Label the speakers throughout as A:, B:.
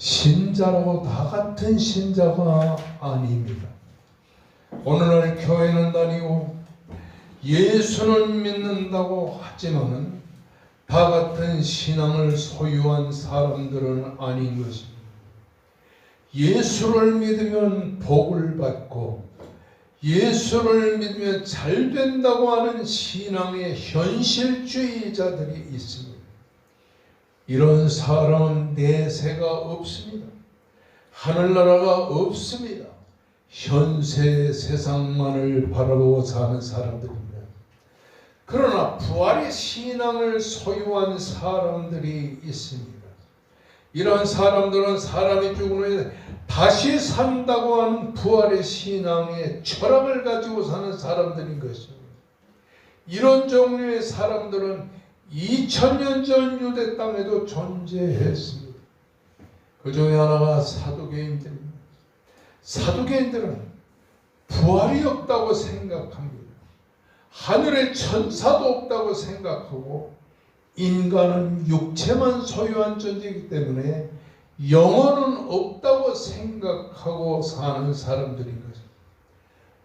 A: 신자라고 다 같은 신자가 아닙니다. 오늘날 교회는 다니고 예수는 믿는다고 하지만은 다 같은 신앙을 소유한 사람들은 아닌 것입니다. 예수를 믿으면 복을 받고 예수를 믿으면 잘 된다고 하는 신앙의 현실주의자들이 있습니다. 이런 사람은 내세가 없습니다. 하늘나라가 없습니다. 현세 세상만을 바라보고 사는 사람들입니다. 그러나 부활의 신앙을 소유한 사람들이 있습니다. 이런 사람들은 사람이 죽은 후에 다시 산다고 하는 부활의 신앙의 철학을 가지고 사는 사람들인 것입니다. 이런 종류의 사람들은 2000년 전 유대 땅에도 존재했습니다. 그 중에 하나가 사두개인들입니다. 사두개인들은 부활이 없다고 생각합니다. 하늘에 천사도 없다고 생각하고 인간은 육체만 소유한 존재이기 때문에 영혼은 없다고 생각하고 사는 사람들인 것입니다.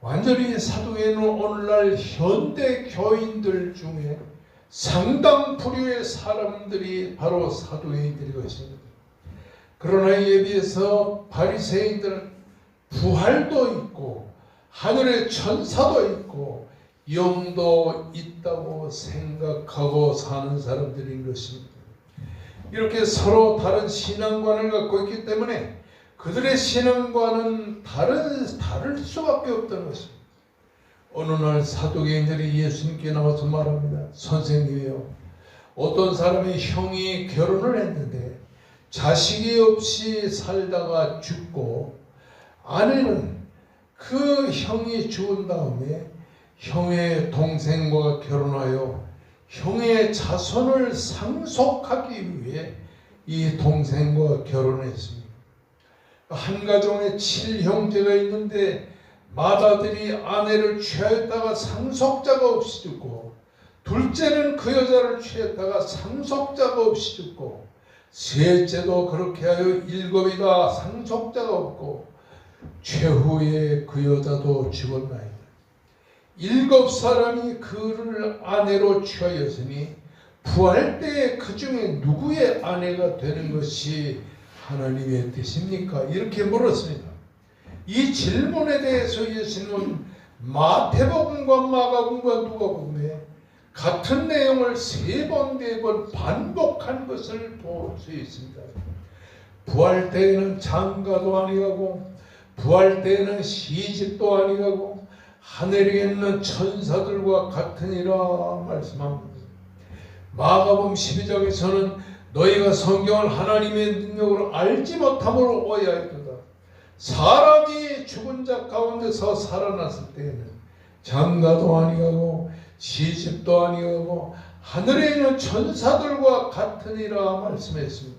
A: 완전히 사두개인은 오늘날 현대 교인들 중에 상당 부류의 사람들이 바로 사두개인들이 것입니다. 그러나 이에 비해서 바리새인들은 부활도 있고 하늘에 천사도 있고 영도 있다고 생각하고 사는 사람들인 것입니다. 이렇게 서로 다른 신앙관을 갖고 있기 때문에 그들의 신앙관은 다를 수밖에 없다는 것입니다. 어느 날 사두개인들이 예수님께 나와서 말합니다. 선생님이요, 어떤 사람의 형이 결혼을 했는데 자식이 없이 살다가 죽고 아내는 그 형이 죽은 다음에 형의 동생과 결혼하여 형의 자손을 상속하기 위해 이 동생과 결혼했습니다. 한 가정에 7형제가 있는데 맏아들이 아내를 취하였다가 상속자가 없이 죽고, 둘째는 그 여자를 취했다가 상속자가 없이 죽고, 셋째도 그렇게 하여 7이가 상속자가 없고 최후에 그 여자도 죽었나이다. 7사람이 그를 아내로 취하였으니 부활 때에 그 중에 누구의 아내가 되는 것이 하나님의 뜻입니까? 이렇게 물었습니다. 이 질문에 대해서 예수님은 마태복음과 마가복음과 누가복음에 같은 내용을 3번, 4번 반복한 것을 볼 수 있습니다. 부활 때에는 장가도 아니가고 부활 때에는 시집도 아니가고 하늘에 있는 천사들과 같으니라 말씀합니다. 마가복음 12장에서는 너희가 성경을 하나님의 능력으로 알지 못함으로 오해하였도다. 사람이 죽은 자 가운데서 살아났을 때에는 장가도 아니하고 시집도 아니하고 하늘에 있는 천사들과 같으니라 말씀했습니다.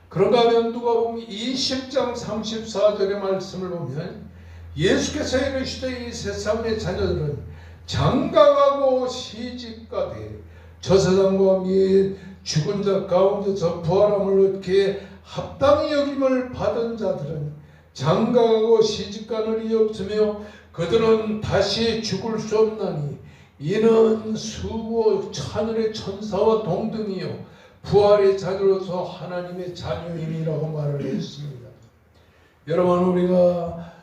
A: 그런가 하면 누가복음 20장 34절의 말씀을 보면 예수께서 이르시되 이 세상의 자녀들은 장가가고 시집가되 저세상과 및 죽은 자 가운데서 부활함을 얻기에 합당히 여김을 받은 자들은 장가가고 시집가는 일이 없으며 그들은 다시 죽을 수 없나니 이는 수고 하늘의 천사와 동등이요 부활의 자녀로서 하나님의 자녀임이라고 말을 했습니다. 여러분, 우리가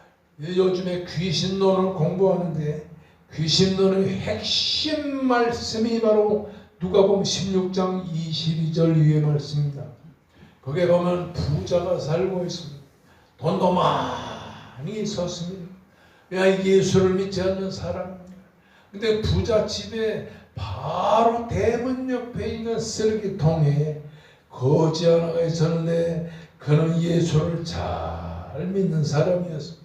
A: 요즘에 귀신론을 공부하는데 귀신론의 핵심 말씀이 바로 누가복음 16장 22절 위의 말씀입니다. 거기에 보면 부자가 살고 있습니다. 돈도 많이 있었습니다. 예수를 믿지 않는 사람입니다. 근데 부자 집에 바로 대문 옆에 있는 쓰레기통에 거지 하나가 있었는데 그는 예수를 잘 믿는 사람이었습니다.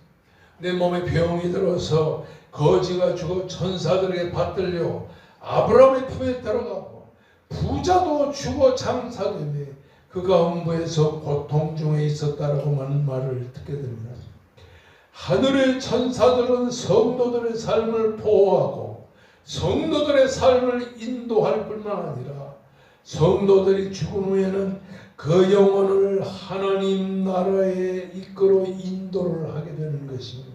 A: 내 몸에 병이 들어서 거지가 죽어 천사들에게 받들려 아브라함의 품에 들어가고 부자도 죽어 장사되며 그가 음부에서 고통 중에 있었다라고만 말을 듣게 됩니다. 하늘의 천사들은 성도들의 삶을 보호하고 성도들의 삶을 인도할 뿐만 아니라 성도들이 죽은 후에는 그 영혼을 하나님 나라에 이끌어 인도를 하게 되는 것입니다.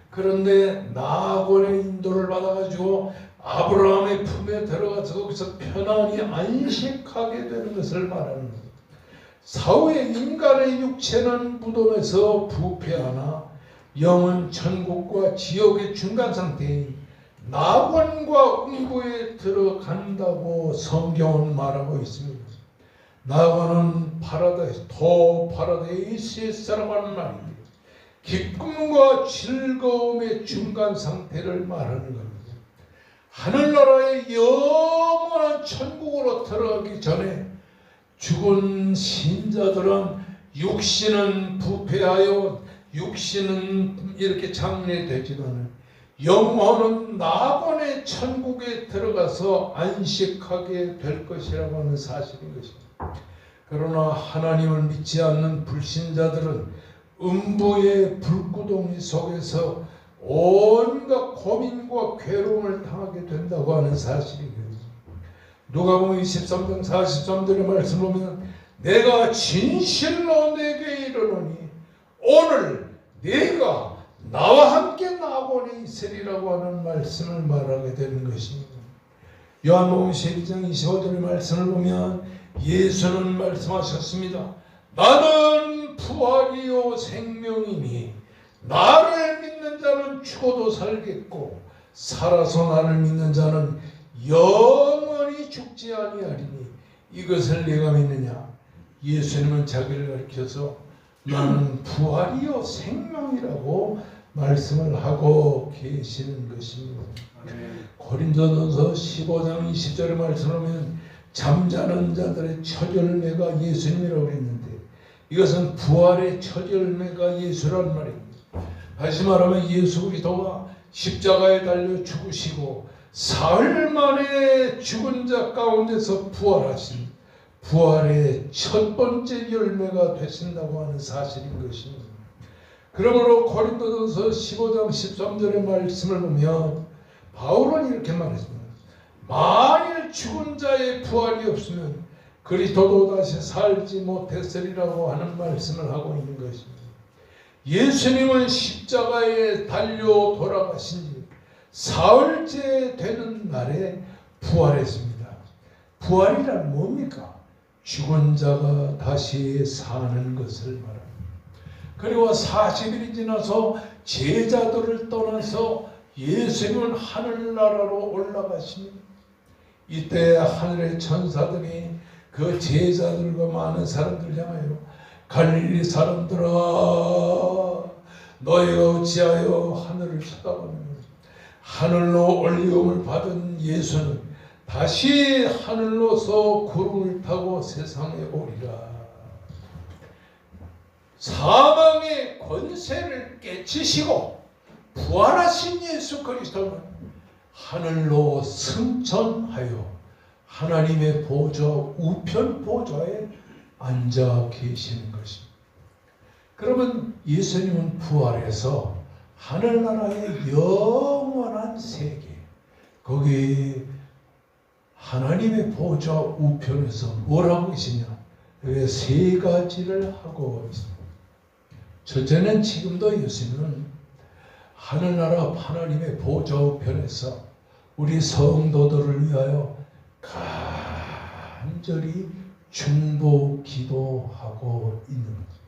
A: 그런데 나아곤의 인도를 받아가지고 아브라함의 품에 들어가서 거기서 편안히 안식하게 되는 것을 말하는 겁니다. 사후에 인간의 육체는 무덤에서 부패하나 영은 천국과 지옥의 중간 상태인 나아곤과 음부에 들어간다고 성경은 말하고 있습니다. 나아곤은 파라다이스라고 하는 말입니다. 기쁨과 즐거움의 중간 상태를 말하는 겁니다. 하늘나라의 영원한 천국으로 들어가기 전에 죽은 신자들은 육신은 부패하여 육신은 이렇게 장례되지만 영혼은 나아곤의 천국에 들어가서 안식하게 될 것이라고 하는 사실인 것입니다. 그러나 하나님을 믿지 않는 불신자들은 음부의 불구덩이 속에서 온갖 고민과 괴로움을 당하게 된다고 하는 사실이거든요. 누가복음 23장 43절의 말씀을 보면 내가 진실로 내게 이르노니 오늘 네가 나와 함께 나아곤에 있으리라고 하는 말씀을 말하게 되는 것입니다. 요한복음 12장 25절의 말씀을 보면 예수는 말씀하셨습니다. 나는 부활이요 생명이니 나를 믿는 자는 죽어도 살겠고 살아서 나를 믿는 자는 영원히 죽지 아니하리니 이것을 내가 믿느냐? 예수님은 자기를 가리켜서 나는 부활이요 생명이라고 말씀을 하고 계시는 것입니다. 고린도전서 15장 20절의 말씀을 보면 잠자는 자들의 첫 열매가 예수님이라고 했는데 이것은 부활의 첫 열매가 예수란 말입니다. 다시 말하면 예수 그리스도가 십자가에 달려 죽으시고 사흘 만에 죽은 자 가운데서 부활하신 부활의 첫 번째 열매가 되신다고 하는 사실인 것입니다. 그러므로 고린도전서 15장 13절의 말씀을 보면 바울은 이렇게 말했습니다. 만일 죽은 자의 부활이 없으면 그리스도도 다시 살지 못했으리라고 하는 말씀을 하고 있는 것입니다. 예수님은 십자가에 달려 돌아가신 지 사흘째 되는 날에 부활했습니다. 부활이란 뭡니까? 죽은 자가 다시 사는 것을 말합니다. 그리고 40일이 지나서 제자들을 떠나서 예수님은 하늘나라로 올라가십니다. 이때 하늘의 천사들이 그 제자들과 많은 사람들 향하여 갈릴리 사람들아 너희가 어찌하여 하늘을 쳐다보느냐. 하늘로 올리움을 받은 예수는 다시 하늘로서 구름을 타고 세상에 오리라. 사망의 권세를 깨치시고 부활하신 예수 그리스도는 하늘로 승천하여 하나님의 보좌 우편 보좌에 앉아 계시는 것입니다. 그러면 예수님은 부활해서 하늘나라의 영원한 세계 거기 하나님의 보좌 우편에서 뭘 하고 계시냐? 여기 세 가지를 하고 있습니다. 첫째는 지금도 예수님은 하늘나라 하나님의 보좌 우편에서 우리 성도들을 위하여 간절히 중보 기도하고 있는 거죠.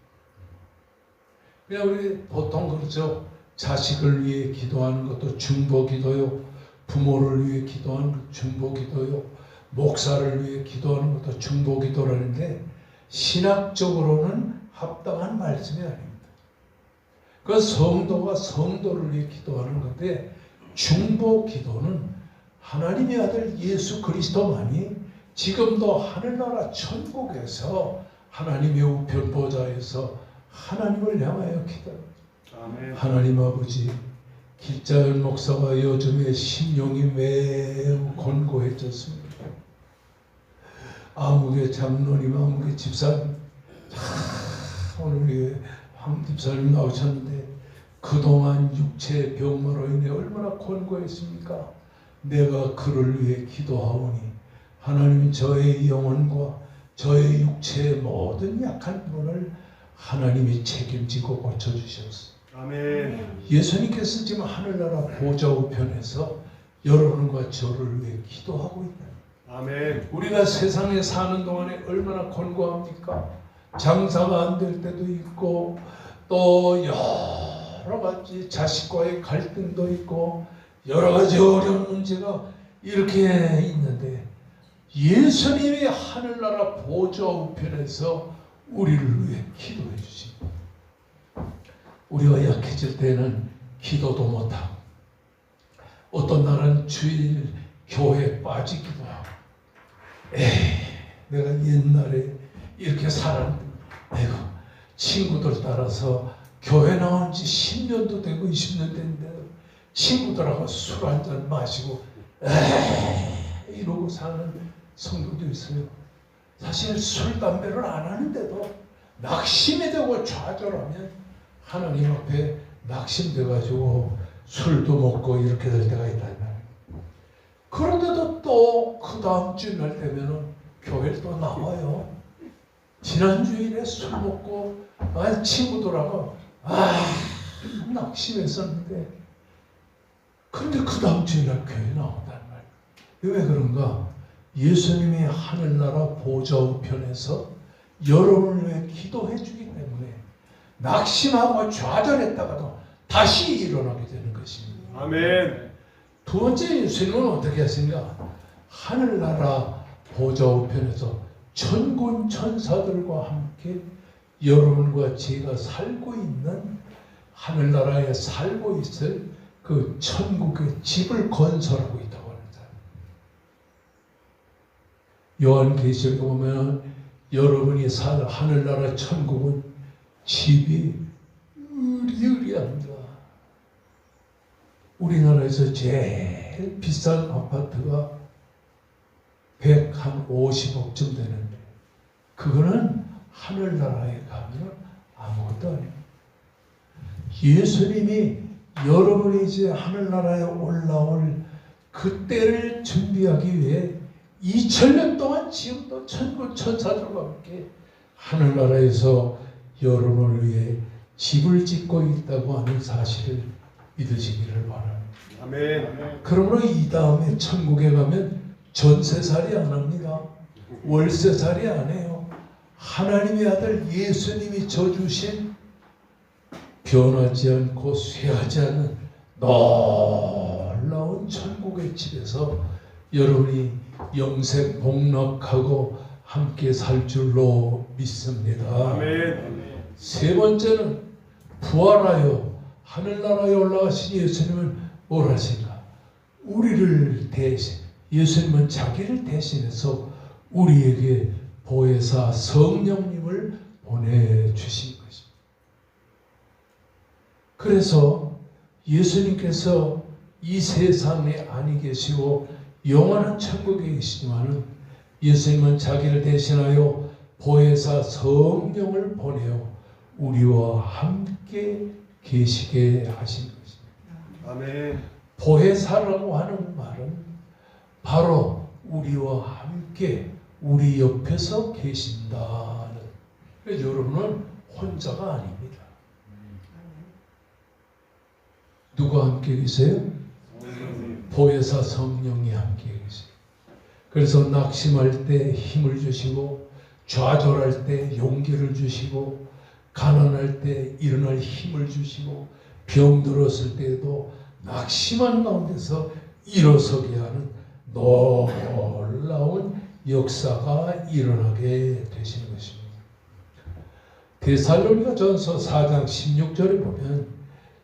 A: 그냥 우리 보통 그렇죠. 자식을 위해 기도하는 것도 중보 기도요. 부모를 위해 기도하는 것도 중보 기도요. 목사를 위해 기도하는 것도 중보 기도라는데 신학적으로는 합당한 말씀이 아닙니다. 그 성도가 성도를 위해 기도하는 건데 중보 기도는 하나님의 아들 예수 그리스도만이 지금도 하늘나라 천국에서 하나님의 우편 보좌에서 하나님을 향하여 기도합니다. 하나님 아버지, 길자연 목사가 요즘에 심령이 매우 곤고해졌습니다. 아무개 장로님, 아무개 집사님, 오늘 황 집사님 나오셨는데 그동안 육체의 병으로 인해 얼마나 곤고했습니까? 내가 그를 위해 기도하오니 하나님 저의 영혼과 저의 육체의 모든 약한 부분을 하나님이 책임지고 고쳐주셨어요.
B: 아멘.
A: 예수님께서 지금 하늘나라 보좌 우편에서 여러분과 저를 위해 기도하고 있다.
B: 아멘.
A: 우리가 세상에 사는 동안에 얼마나 곤고합니까? 장사가 안 될 때도 있고 또 여러 가지 자식과의 갈등도 있고 여러 가지 어려운 문제가 이렇게 있는데 예수님이 하늘나라 보좌 우편에서 우리를 위해 기도해 주십니다. 우리가 약해질 때는 기도도 못하고 어떤 날은 주일 교회에 빠지기도 하고 내가 옛날에 이렇게 살았는데 내가 친구들 따라서 교회 나온 지 10년도 되고 20년 됐는데 친구들하고 술 한잔 마시고 이러고 사는 성도도 있어요. 사실 술, 담배를 안 하는데도 낙심이 되고 좌절하면 하나님 앞에 낙심돼가지고 술도 먹고 이렇게 될 때가 있단 말이에요. 그런데도 또 그 다음 주날 되면은 교회를 또 나와요. 지난 주일에 술 먹고 친구들하고 낙심했었는데 근데 그 다음 주일날 교회 나온단 말이에요. 왜 그런가? 예수님이 하늘나라 보좌 우편에서 여러분을 위해 기도해 주기 때문에 낙심하고 좌절했다가도 다시 일어나게 되는 것입니다.
B: 아멘.
A: 두 번째 예수님은 어떻게 하신가? 하늘나라 보좌 우편에서 천군 천사들과 함께 여러분과 제가 살고 있는 하늘나라에 살고 있을 그 천국의 집을 건설하고 있다고 합니다. 요한계시록에 보면 여러분이 살 하늘나라 천국은 집이 으리으리합니다. 우리나라에서 제일 비싼 아파트가 150억쯤 되는데 그거는 하늘나라에 가면 아무것도 아닙니다. 예수님이 여러분이 이제 하늘나라에 올라올 그때를 준비하기 위해 2000년 동안 지금도 천군 천사들과 함께 하늘나라에서 여러분을 위해 집을 짓고 있다고 하는 사실을 믿으시기를 바랍니다.
B: 아멘.
A: 그러므로 이 다음에 천국에 가면 전세살이 안 합니다. 월세살이 안 해요. 하나님의 아들 예수님이 져주신 변하지 않고 쇠하지 않는 놀라운 천국의 집에서 여러분이 영생 복락하고 함께 살 줄로 믿습니다.
B: 아멘.
A: 세 번째는 부활하여 하늘나라에 올라가신 예수님은 뭘 하신가? 우리를 대신 예수님은 자기를 대신해서 우리에게 보혜사 성령님을 보내주신 것입니다. 그래서 예수님께서 이 세상에 아니 계시고 영원한 천국에 계시지만은 예수님은 자기를 대신하여 보혜사 성령을 보내어 우리와 함께 계시게 하신 것입니다.
B: 아멘.
A: 보혜사라고 하는 말은 바로 우리와 함께 우리 옆에서 계신다는. 그래서 여러분은 혼자가 아닙니다. 누가 함께 계세요? 보혜사 성령이 함께 계세요. 그래서 낙심할 때 힘을 주시고 좌절할 때 용기를 주시고 가난할 때 일어날 힘을 주시고 병들었을 때에도 낙심한 가운데서 일어서게 하는 놀라운 역사가 일어나게 되시는 것입니다. 데살로니가전서 4장 16절에 보면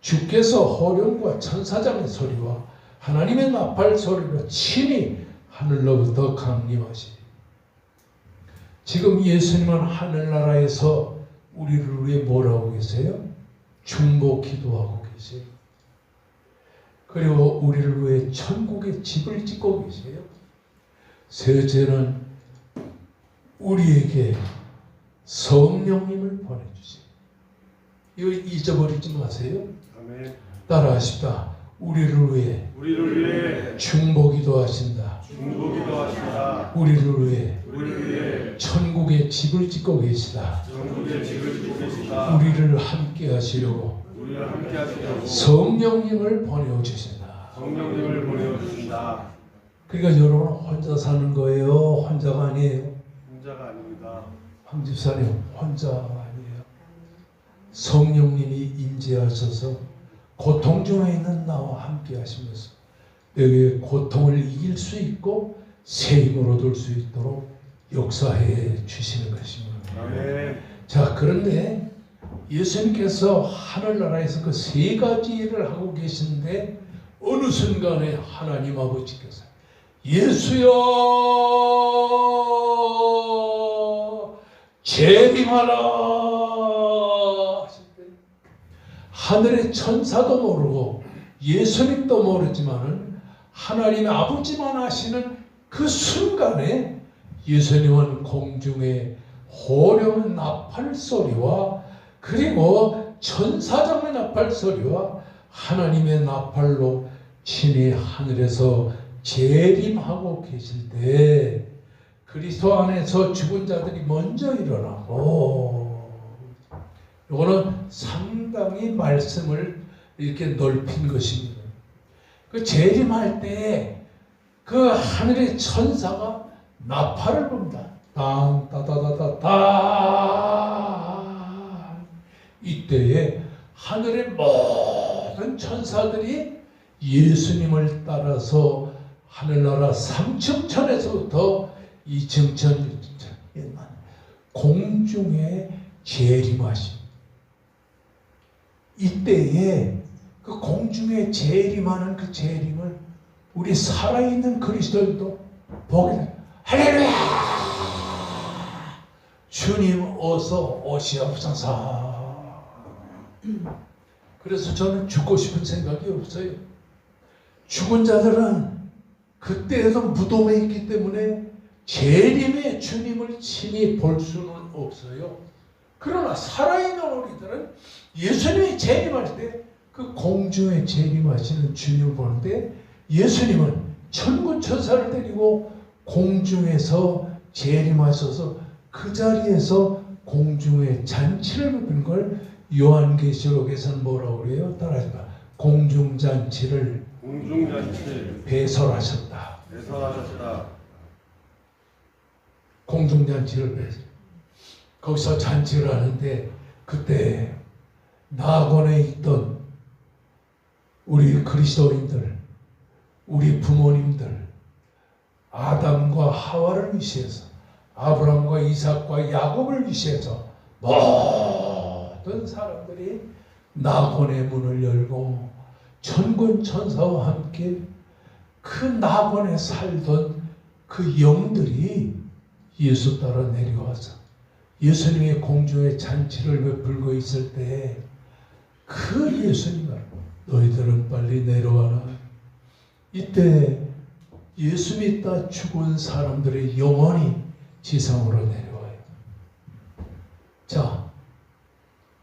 A: 주께서 호령과 천사장의 소리와 하나님의 나팔 소리로 친히 하늘로부터 강림하시니. 지금 예수님은 하늘나라에서 우리를 위해 뭘 하고 계세요? 중보 기도하고 계세요. 그리고 우리를 위해 천국의 집을 짓고 계세요. 셋째는 우리에게 성령님을 보내주세요. 이거 잊어버리지 마세요.
B: 아멘.
A: 따라하십시다. 우리를 위해
B: 우리를 위해
A: 중보기도 하신다.
B: 중보기도 하신다.
A: 우리를 위해
B: 우리를 위해
A: 천국의 집을 짓고 계시다.
B: 전국의 집을 짓고 계시다.
A: 우리를 함께 하시려고
B: 우리를 함께 하시려고
A: 성령님을 보내주신다.
B: 성령님을 보내주신다.
A: 그러니까 여러분 혼자 사는 거예요. 혼자가 아니에요.
B: 혼자가 아닙니다.
A: 황 집사님 혼자가 아니에요. 성령님이 임재하셔서 고통 중에 있는 나와 함께 하시면서 너희의 고통을 이길 수 있고 새 힘을 얻을 수 있도록 역사해 주시는 것입니다.
B: 아멘.
A: 자, 그런데 예수님께서 하늘나라에서 그 세 가지 일을 하고 계신데 어느 순간에 하나님 아버지께서 예수여 재림하라 하실 때 하늘의 천사도 모르고 예수님도 모르지만은 하나님의 아버지만 아시는 그 순간에 예수님은 공중에 호령 나팔 소리와 그리고 천사장의 나팔 소리와 하나님의 나팔로 친히 하늘에서 재림하고 계실 때 그리스도 안에서 죽은 자들이 먼저 일어나고, 이거는 상당히 말씀을 이렇게 넓힌 것입니다. 그 재림할 때 그 하늘의 천사가 나팔을 붑니다. 땅따다다다다. 이때에 하늘의 모든 천사들이 예수님을 따라서 하늘나라 3층천에서부터 2층천, 6층천 공중에 재림하심. 이때에 그 공중에 재림하는 그 재림을 우리 살아있는 그리스도인도 보게 됩니다. 할렐루야! 주님 어서 오시옵소서. 그래서 저는 죽고 싶은 생각이 없어요. 죽은 자들은 그때에도 무덤에 있기 때문에 재림의 주님을 친히 볼 수는 없어요. 그러나 살아있는 우리들은 예수님이 재림할 때 그 공중에 재림하시는 주님을 보는데 예수님은 천군 천사를 데리고 공중에서 재림하셔서 그 자리에서 공중에 잔치를 베푸는 걸 요한계시록에서는 뭐라고 그래요? 따라하지마. 공중잔치를 배설하셨다.
B: 배설하셨다.
A: 공중잔치를 배설. 거기서 잔치를 하는데 그때 낙원에 있던 우리 그리스도인들, 우리 부모님들, 아담과 하와를 위시해서 아브라함과 이삭과 야곱을 위시해서 모든 사람들이 낙원의 문을 열고 천군 천사와 함께 그 낙원에 살던 그 영들이 예수 따라 내려와서 예수님의 공중에 잔치를 베풀고 있을 때 그 예수님을 너희들은 빨리 내려와라. 이때 예수 믿다 죽은 사람들의 영혼이 지상으로 내려와요. 자,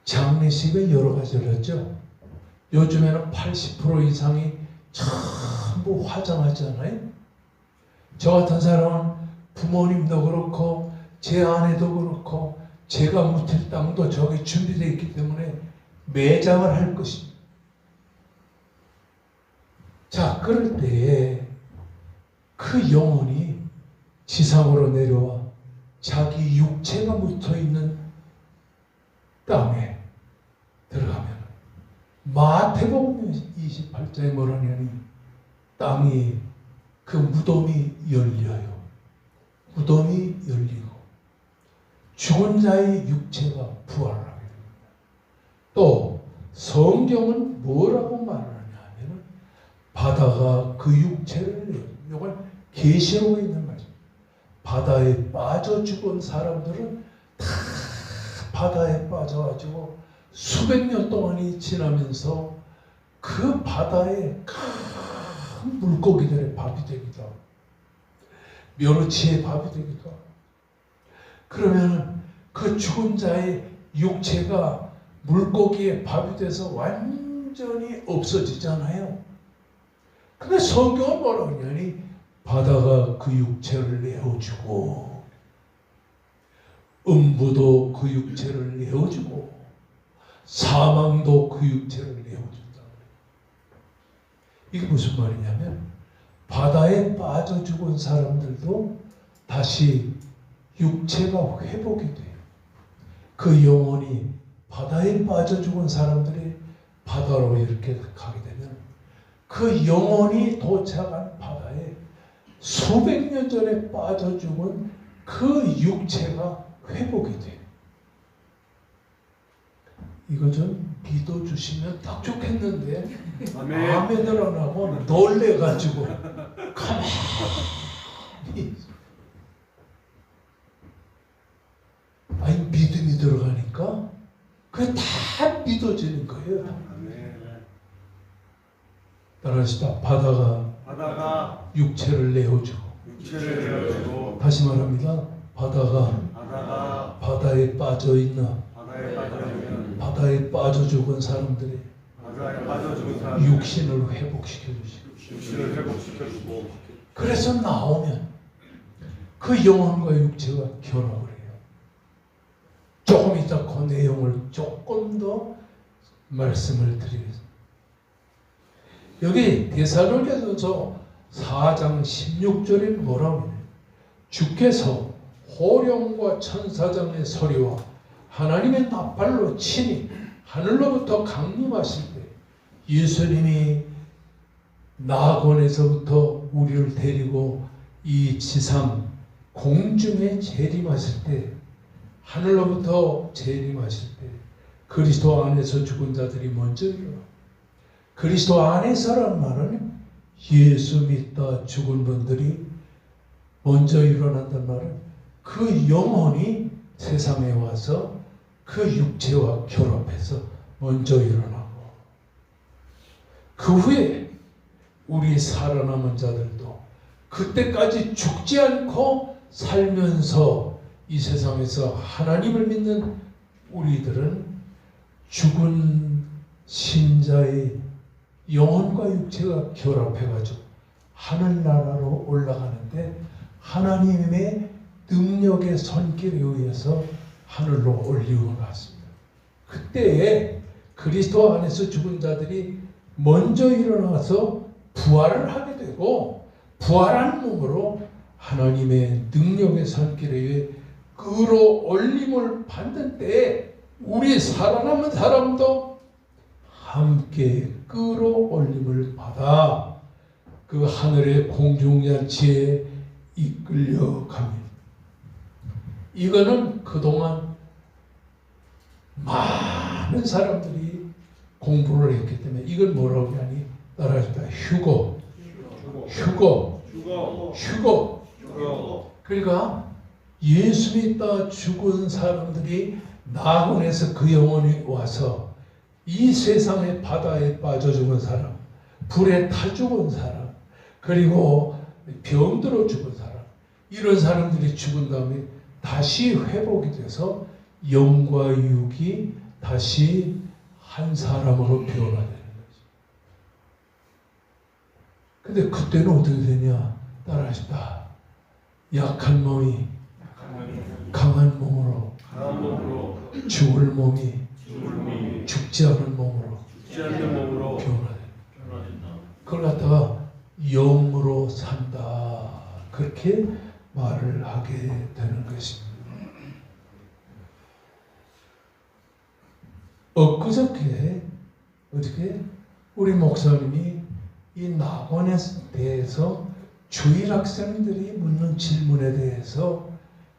A: 장례식은 여러 가지를 했죠. 요즘에는 80% 이상이 전부 화장하잖아요. 저 같은 사람은 부모님도 그렇고 제 아내도 그렇고 제가 묻힐 땅도 저기 준비되어 있기 때문에 매장을 할 것입니다. 자, 그럴 때에 그 영혼이 지상으로 내려와 자기 육체가 묻어있는 땅에 들어가면 마태복음 28장에 뭐라냐니 땅이 그 무덤이 열려요. 무덤이 열리고 죽은 자의 육체가 부활하게 됩니다. 또 성경은 뭐라고 말하냐 하면 바다가 그 육체를 내요. 이건 계시록에 있는 말입니다. 바다에 빠져 죽은 사람들은 다 바다에 빠져가지고 수백 년 동안이 지나면서 그 바다에 큰 물고기들의 밥이 되기도 하고 멸치의 밥이 되기도 하고, 그러면 그 죽은 자의 육체가 물고기의 밥이 돼서 완전히 없어지잖아요. 근데 성경은 뭐라고 하냐니 바다가 그 육체를 내어주고 음부도 그 육체를 내어주고 사망도 그 육체를 내어준다. 이게 무슨 말이냐면 바다에 빠져 죽은 사람들도 다시 육체가 회복이 돼요. 그 영혼이 바다에 빠져 죽은 사람들이 바다로 이렇게 가게 되면 그 영혼이 도착한 바다에 수백 년 전에 빠져 죽은 그 육체가 회복이 돼요. 이거 좀 믿어주시면 딱 좋겠는데
B: 아멘.
A: 아멘을 안 하고 놀래가지고 가만히 아니 믿음이 들어가니까 그게 다 믿어지는 거예요.
B: 아멘.
A: 따라하시다 바다가 육체를 내어주고
B: 육체를 내어주고
A: 다시 말합니다. 바다가 바다에 빠져 있나 바다에 빠져 죽은 사람들이
B: 바다에 빠져 죽은 사람
A: 육신을 회복시켜 주시고
B: 육신을 회복시켜주고
A: 그래서 나오면 그 영혼과 육체가 결합을 해요. 조금 이따 그 내용을 조금 더 말씀을 드리겠습니다. 여기 데살로니가전서 4장 16절에 뭐라고 해요? 주께서 호령과 천사장의 소리와 하나님의 나팔로 치니 하늘로부터 강림하실 때 예수님이 낙원에서부터 우리를 데리고 이 지상 공중에 재림하실 때 하늘로부터 재림하실 때 그리스도 안에서 죽은 자들이 먼저 일어나. 그리스도 안에서란 말은 예수 믿다 죽은 분들이 먼저 일어난단 말은 그 영혼이 세상에 와서 그 육체와 결합해서 먼저 일어나고 그 후에 우리 살아남은 자들도 그때까지 죽지 않고 살면서 이 세상에서 하나님을 믿는 우리들은 죽은 신자의 영혼과 육체가 결합해가지고 하늘나라로 올라가는데 하나님의 능력의 손길에 의해서 하늘로 올리고 갔습니다. 그때에 그리스도 안에서 죽은 자들이 먼저 일어나서 부활을 하게 되고 부활한 몸으로 하나님의 능력의 손길에 의해 끌어올림을 받는 때에 우리 살아남은 사람도 함께 끌어올림을 받아 그 하늘의 공중잔치에 이끌려갑니다. 이거는 그동안 많은 사람들이 공부를 했기 때문에 이걸 뭐라고 하니 따라합니다. 휴거. 그러니까 예수 믿다 죽은 사람들이 낙원에서 그 영혼이 와서 이 세상의 바다에 빠져 죽은 사람, 불에 타 죽은 사람, 그리고 병들어 죽은 사람, 이런 사람들이 죽은 다음에 다시 회복이 돼서 영과 육이 다시 한 사람으로 변화되는 거죠. 근데 그때는 어떻게 되냐? 따라하십니다. 약한 몸이 강한 몸으로 죽을 몸이 죽지 않은 몸으로 변화된다. 그걸 갖다가 영으로 산다. 그렇게 말을 하게 되는 것입니다. 엊그저께 어떻게 우리 목사님이 이 낙원에 대해서 주일 학생들이 묻는 질문에 대해서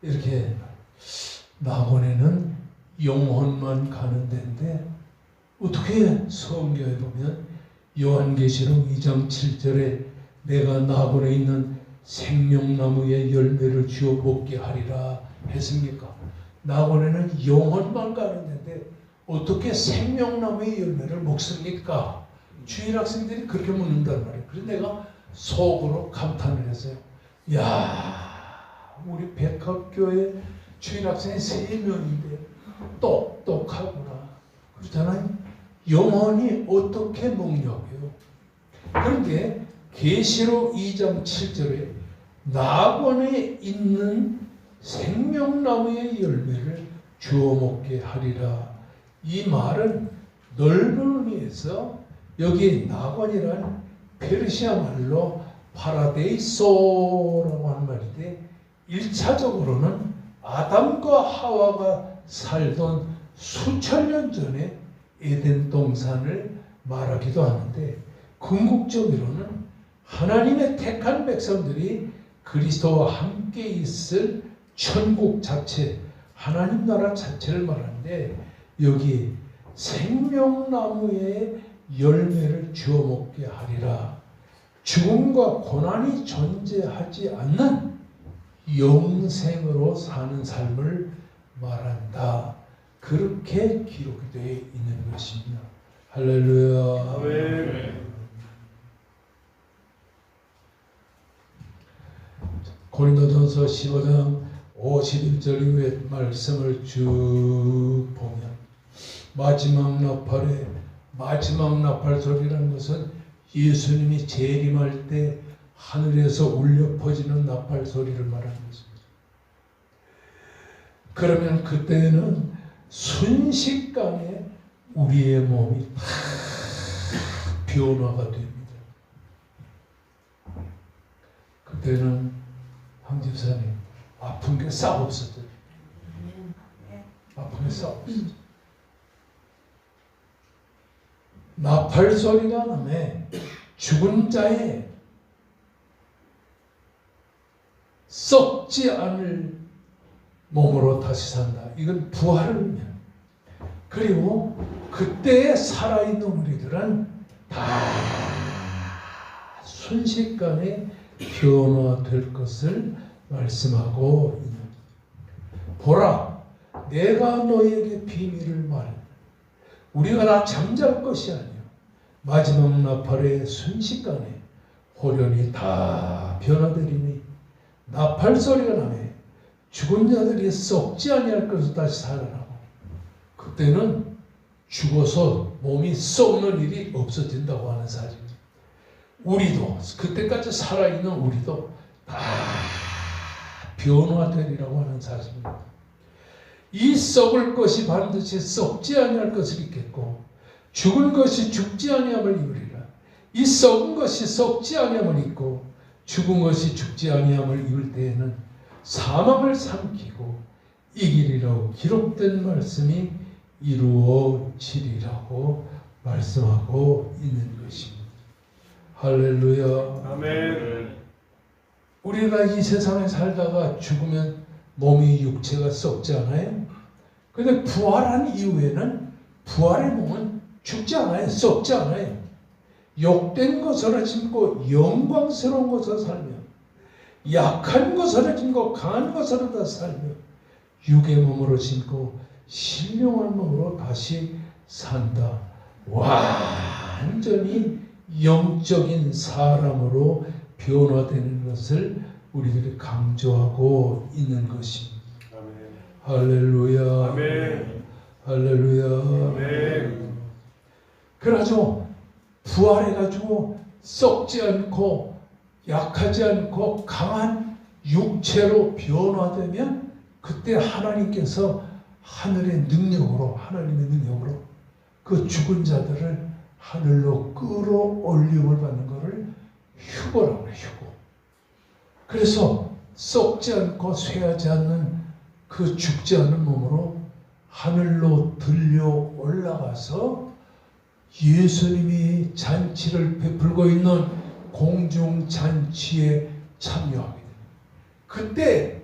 A: 이렇게 낙원에는 영혼만 가는 데인데 어떻게 성경에 보면 요한계시록 2장 7절에 내가 낙원에 있는 생명나무의 열매를 주어 먹게 하리라 했습니까? 낙원에는 영혼만 가는 데인데 어떻게 생명나무의 열매를 먹습니까? 주일 학생들이 그렇게 묻는단 말이에요. 그래서 내가 속으로 감탄을 했어요. 야, 우리 백합교회 주일 학생이 3명인데 똑똑하구나. 그렇잖아요. 영혼이 어떻게 먹냐고요. 그런데 계시록 2장 7절에 낙원에 있는 생명나무의 열매를 주워 먹게 하리라. 이 말은 넓은 의미에서 여기 낙원이란 페르시아 말로 파라데이소라고 하는 말인데 1차적으로는 아담과 하와가 살던 수천 년 전에 에덴 동산을 말하기도 하는데 궁극적으로는 하나님의 택한 백성들이 그리스도와 함께 있을 천국 자체, 하나님 나라 자체를 말하는데 여기 생명나무의 열매를 주워 먹게 하리라. 죽음과 고난이 존재하지 않는 영생으로 사는 삶을 말한다. 그렇게 기록이 되어 있는 것입니다. 할렐루야.
B: 아멘.
A: 고린도전서 15장 51절 이후의 말씀을 쭉 보면 마지막 나팔 소리라는 것은 예수님이 재림할 때 하늘에서 울려 퍼지는 나팔 소리를 말하는 것입니다. 그러면 그때는 순식간에 우리의 몸이 다 변화가 됩니다. 그때는 황 집사님 아픈 게 싹 없었죠. 아픈 게 싹 없었죠. 나팔 소리가 나면 죽은 자의 썩지 않을 몸으로 다시 산다. 이건 부활을 의미합니다. 그리고 그때에 살아있는 우리들은 다 순식간에 변화될 것을 말씀하고 있는. 보라, 내가 너에게 비밀을 말한다. 우리가 다 잠잘 것이 아니요 마지막 나팔의 순식간에 호련이 다 변화되리니 나팔 소리가 나매 죽은 자들이 썩지 아니할 것을 다시 살아나고 그때는 죽어서 몸이 썩는 일이 없어진다고 하는 사실입니다. 우리도 그때까지 살아있는 우리도 다 변화되리라고 하는 사실입니다. 이 썩을 것이 반드시 썩지 아니할 것을 입겠고 죽은 것이 죽지 아니함을 입으리라. 이 썩은 것이 썩지 아니함을 입고 죽은 것이 죽지 아니함을 입을 때에는 사망을 삼키고 이기리라고 기록된 말씀이 이루어지리라고 말씀하고 있는 것입니다. 할렐루야.
B: 아멘.
A: 우리가 이 세상에 살다가 죽으면 몸이 육체가 썩지 않아요? 근데 부활한 이후에는 부활의 몸은 죽지 않아요. 썩지 않아요. 욕된 것으로 짓고 영광스러운 것으로 살며 약한 것으로 짓고 강한 것으로 다 살며 육의 몸으로 짓고 신령한 몸으로 다시 산다. 완전히 영적인 사람으로 변화되는 것을 우리들이 강조하고 있는 것입니다.
B: 아멘.
A: 할렐루야.
B: 아멘.
A: 할렐루야.
B: 아멘.
A: 그래가지고 부활해가지고 썩지 않고 약하지 않고 강한 육체로 변화되면 그때 하나님께서 하나님의 능력으로 그 죽은 자들을 하늘로 끌어올림을 받는 것을 휴거라고 해요. 휴거. 그래서 썩지 않고 쇠하지 않는 그 죽지 않는 몸으로 하늘로 들려 올라가서 예수님이 잔치를 베풀고 있는 공중잔치에 참여하게 됩니다. 그때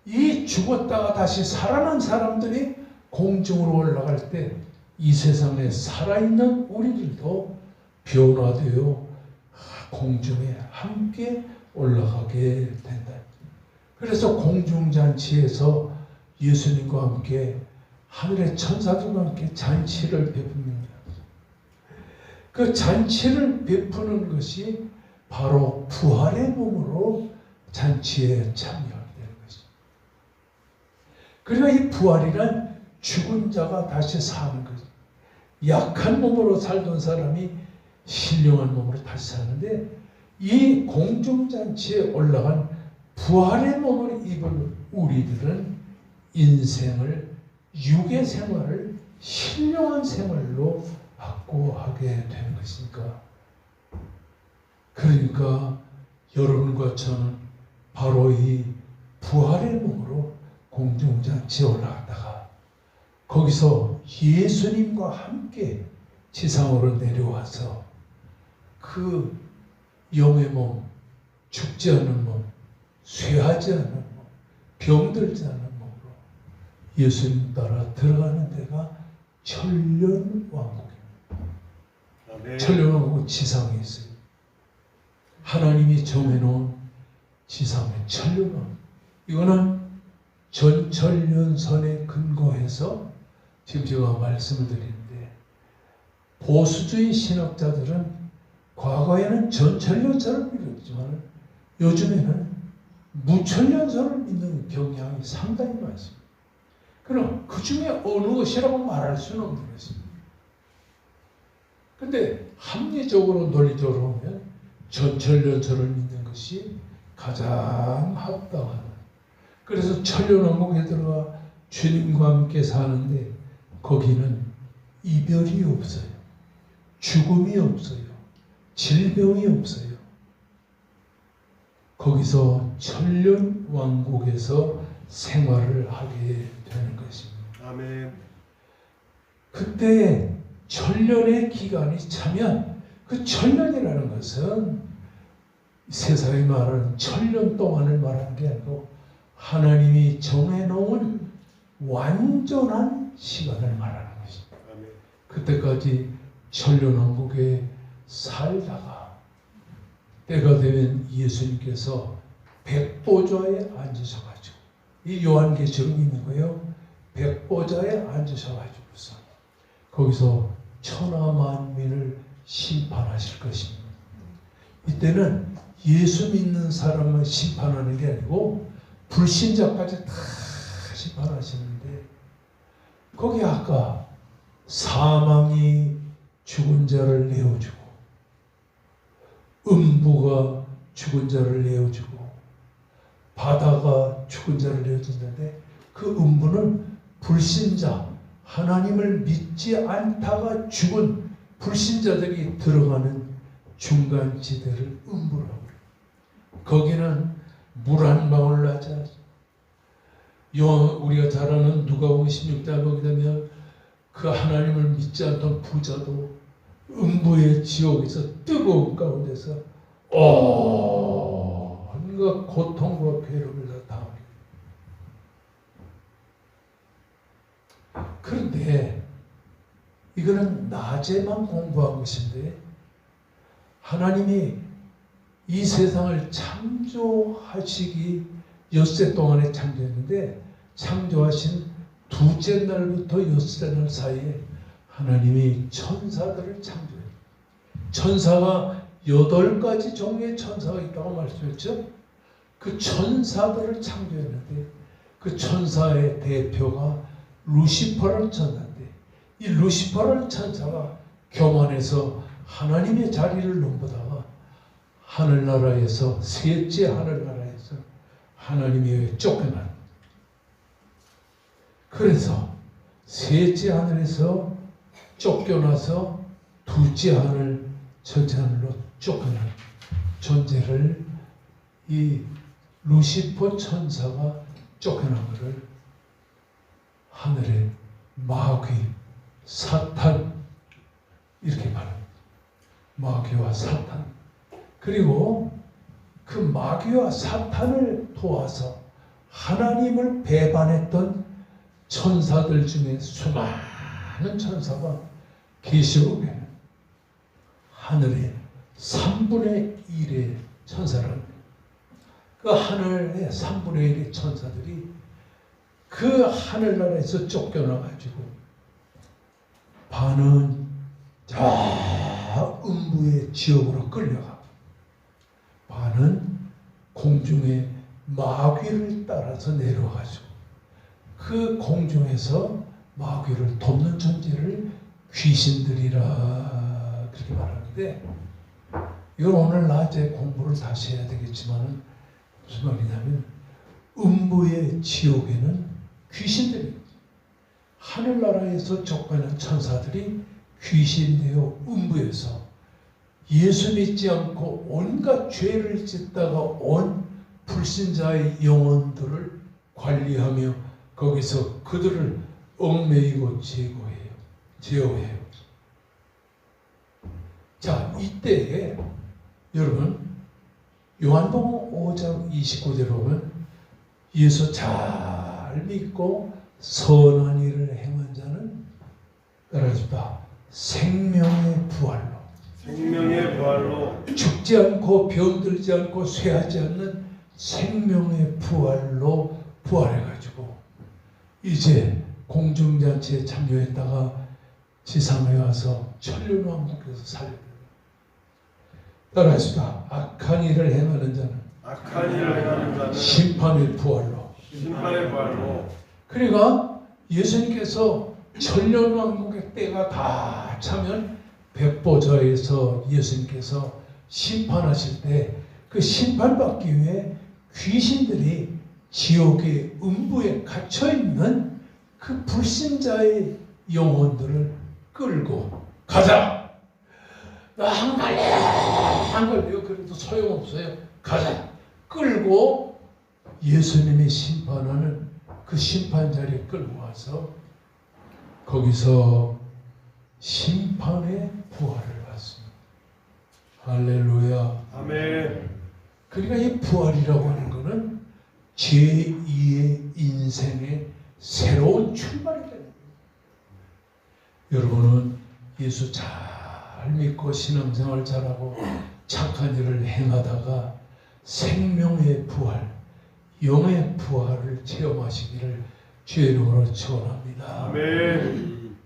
A: 이 죽었다가 다시 살아난 사람들이 공중으로 올라갈 때 이 세상에 살아있는 우리들도 변화되어 공중에 함께 올라가게 된다. 그래서 공중잔치에서 예수님과 함께 하늘의 천사들과 함께 잔치를 베풉니다. 그 잔치를 베푸는 것이 바로 부활의 몸으로 잔치에 참여하게 되는 것입니다. 그러니까 이 부활이란 죽은 자가 다시 사는 것입니다. 약한 몸으로 살던 사람이 신령한 몸으로 다시 사는데 이 공중잔치에 올라간 부활의 몸을 입은 우리들은 인생을, 육의 생활을 신령한 생활로 확고하게 되는 것이니까. 그러니까 여러분과 저는 바로 이 부활의 몸으로 공중잔치에 올라갔다가 거기서 예수님과 함께 지상으로 내려와서 그 영의 몸, 죽지 않는 몸, 쇠하지 않는 몸, 병들지 않는 몸으로 예수님 따라 들어가는 데가 천년왕국입니다.
B: 아멘.
A: 천년왕국 지상에 있어요. 하나님이 정해놓은 지상의 천년왕국. 이거는 전천년선에 근거해서 지금 제가 말씀을 드리는데, 보수주의 신학자들은 과거에는 전천년선을 믿었지만 요즘에는 무천년선을 믿는 경향이 상당히 많습니다. 그럼 그 중에 어느 것이라고 말할 수는 없는 것입니다. 근데 합리적으로 논리적으로 보면 전천년선을 믿는 것이 가장 합당하다. 그래서 천년왕국에 들어가 주님과 함께 사는데 거기는 이별이 없어요. 죽음이 없어요. 질병이 없어요. 거기서 천년왕국에서 생활을 하게 되는 것입니다.
B: 아멘.
A: 그때 천년의 기간이 차면 그 천년이라는 것은 세상에 말하는 천년 동안을 말하는 게 아니고 하나님이 정해놓은 완전한 시간을 말하는 것입니다.
B: 아멘.
A: 그때까지 천년왕국에 살다가 때가 되면 예수님께서 백보좌에 앉으셔가지고, 이 요한계시록에 있는 거예요. 백보좌에 앉으셔가지고서 거기서 천하만민을 심판하실 것입니다. 이때는 예수 믿는 사람만 심판하는 게 아니고 불신자까지 다 심판하시는데, 거기 아까 사망이 죽은 자를 내어주고 음부가 죽은 자를 내어주고 바다가 죽은 자를 내어준다는데, 그 음부는 불신자, 하나님을 믿지 않다가 죽은 불신자들이 들어가는 중간지대를 음부라고 해요. 거기는 물 한 방울 나지 않죠. 우리가 잘 아는 누가복음 16장 보게 되면 그 하나님을 믿지 않던 부자도 음부의 지옥에서 뜨거운 가운데서 온갖 고통과 괴로움을 다 당하게 됩니다. 그런데 이거는 낮에만 공부한 것인데, 하나님이 이 세상을 창조하시기 엿새 동안에 창조했는데, 창조하신 둘째 날부터 엿새 날 사이에 하나님이 천사들을 창조해요. 천사가 8가지 종류의 천사가 있다고 말씀했죠. 그 천사들을 창조했는데 그 천사의 대표가 루시퍼라는 천사인데, 이 루시퍼라는 천사가 교만해서 하나님의 자리를 넘보다가 하늘나라에서, 셋째 하늘나라에서 하나님이 쫓겨난. 그래서 셋째 하늘에서 쫓겨나서 둘째 하늘, 첫째 하늘로 쫓겨난 존재를 이 루시퍼 천사가 쫓겨난 것을 하늘의 마귀, 사탄 이렇게 말합니다. 마귀와 사탄. 그리고 그 마귀와 사탄을 도와서 하나님을 배반했던 천사들 중에 수많은 천사가 계시록에는 하늘의 3분의 1의 천사라는 거예요. 그 하늘의 3분의 1의 천사들이 그 하늘나라에서 쫓겨나가지고 반은 저 음부의 지옥으로 끌려가고 반은 공중의 마귀를 따라서 내려가지고 그 공중에서 마귀를 돕는 존재를 귀신들이라 그렇게 말하는데, 이건 오늘 낮에 공부를 다시 해야 되겠지만은 무슨 말이냐면 음부의 지옥에는 귀신들이 하늘나라에서 쫓겨난 천사들이 귀신이 되어 음부에서 예수 믿지 않고 온갖 죄를 짓다가 온 불신자의 영혼들을 관리하며 거기서 그들을 얽매이고 제어해요. 자, 이때에 여러분 요한복음 5장 29절에 보면 예수 잘 믿고 선한 일을 행한 자는 따라합시다. 생명의 부활로
B: 생명의 부활로
A: 죽지 않고 병들지 않고 쇠하지 않는 생명의 부활로 부활해가지고 이제 공중잔치에 참여했다가 지상에 와서 천륜왕국에서 살려요. 따라합시다. 악한 일을 행하는 자는
B: 악한 일을 행하는 자는
A: 심판의 부활로.
B: 심판의 부활로.
A: 그러니까 예수님께서 천륜왕국의 때가 다 차면 백보좌에서 예수님께서 심판하실 때 그 심판받기 위해 귀신들이 지옥의 음부에 갇혀있는 그 불신자의 영혼들을 끌고 가자. 나 안 갈래. 안 갈래요. 그래도 소용없어요. 가자. 끌고 예수님이 심판하는 그 심판 자리에 끌고 와서 거기서 심판의 부활을 받습니다. 할렐루야.
B: 아멘.
A: 그러니까 이 부활이라고 하는 것은 제2의 인생의 새로운 출발이 되는 거예요. 여러분은 예수 잘 믿고 신앙생활 잘하고 착한 일을 행하다가 생명의 부활, 영의 부활을 체험하시기를 주의 이름으로 축원합니다.
B: 아멘.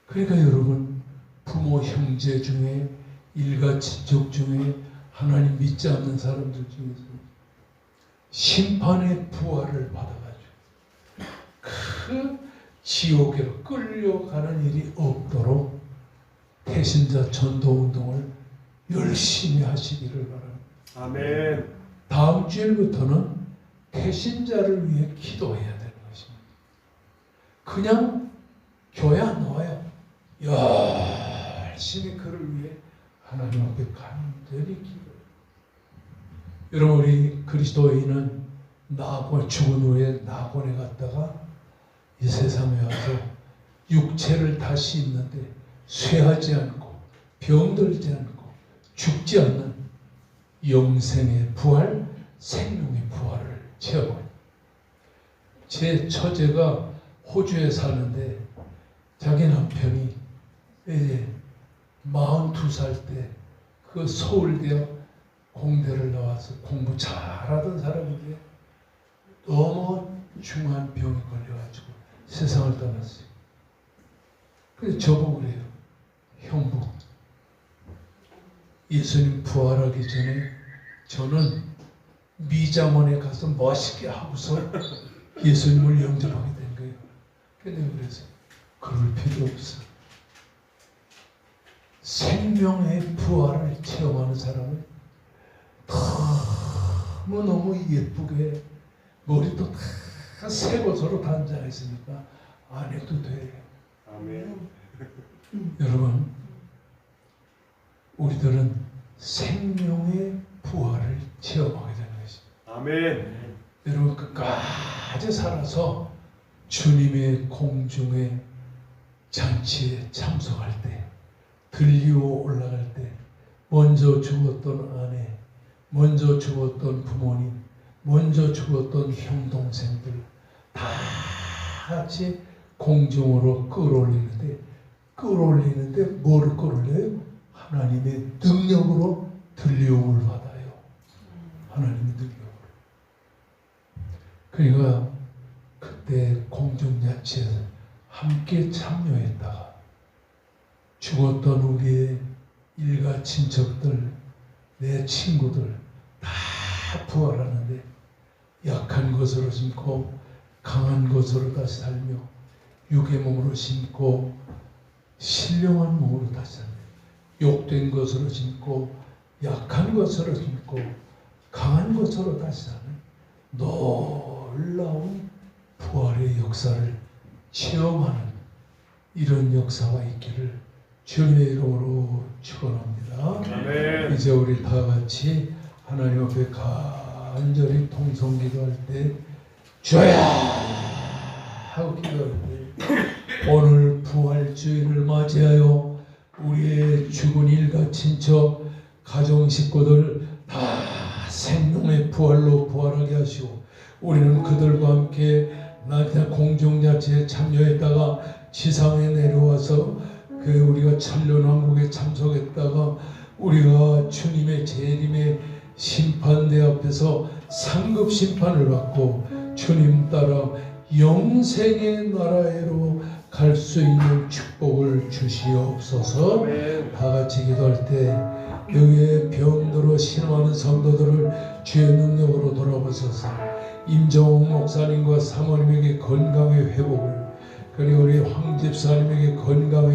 A: 그러니까 여러분 부모 형제 중에 일가 친척 중에 하나님 믿지 않는 사람들 중에서 심판의 부활을 받아가지고 그 지옥으로 끌려가는 일이 없도록 태신자 전도운동을 열심히 하시기를 바랍니다.
B: 아멘.
A: 다음 주일부터는 태신자를 위해 기도해야 되는 것입니다. 그냥 교회 안 나와요. 열심히 그를 위해 하나님 앞에 간절히 기도해요. 여러분 우리 그리스도인은 낙원 죽은 후에 낙원에 갔다가 이 세상에 와서 육체를 다시 입는데 쇠하지 않고 병들지 않고 죽지 않는 영생의 부활, 생명의 부활을 체험해요. 제 처제가 호주에 사는데 자기 남편이 이제 42살 때 그 서울대학 공대를 나와서 공부 잘하던 사람인데 너무 중한 병이 걸려가지고 세상을 떠났어요. 그래서 저보고 그래요. 형부, 예수님 부활하기 전에 저는 미장원에 가서 멋있게 하고서 예수님을 영접하게 된 거예요. 근데 그래서 그럴 필요 없어. 생명의 부활을 체험하는 사람은 너무너무 예쁘게 머리도 다 새 것으로 단자 있으니까 안 해도 돼요.
B: 아멘.
A: 여러분 우리들은 생명의 부활을 체험하게 되는 것입니다.
B: 아멘.
A: 여러분 끝까지 살아서 주님의 공중의 잔치에 참석할 때 들리어 올라갈 때 먼저 죽었던 아내, 먼저 죽었던 부모님, 먼저 죽었던 형 동생들 다 같이 공중으로 끌어올리는데 뭐를 끌어올려요? 하나님의 능력으로 들려옴을 받아요. 하나님의 능력으로. 그러니까 그때 공중잔치에 함께 참여했다가 죽었던 우리의 일가 친척들, 내 친구들 다 부활하는데 약한 것으로 심고 강한 것으로 다시 살며 육의 몸으로 심고 신령한 몸으로 다시 살며 욕된 것으로 짓고 약한 것으로 짓고 강한 것으로 다시 사는 놀라운 부활의 역사를 체험하는 이런 역사가 있기를 주님의 이름으로 축원합니다.
B: 아멘.
A: 이제 우리 다 같이 하나님 앞에 간절히 통성기도할 때 주야 하고 기도할 때 오늘 부활주의를 맞이하여 우리의 죽은 일가 친척 가정 식구들 다 생명의 부활로 부활하게 하시고 우리는 그들과 함께 나한테 공정자치에 참여했다가 지상에 내려와서 우리가 천년왕국에 참석했다가 우리가 주님의 재림의 심판대 앞에서 상급 심판을 받고 주님 따라 영생의 나라로 갈 수 있는 축복을 주시옵소서.
B: 아멘.
A: 다 같이 기도할 때 여기에 병들어 신음하는 성도들을 주의 능력으로 돌아보소서. 임정옥 목사님과 사모님에게 건강의 회복을, 그리고 우리 황 집사님에게 건강의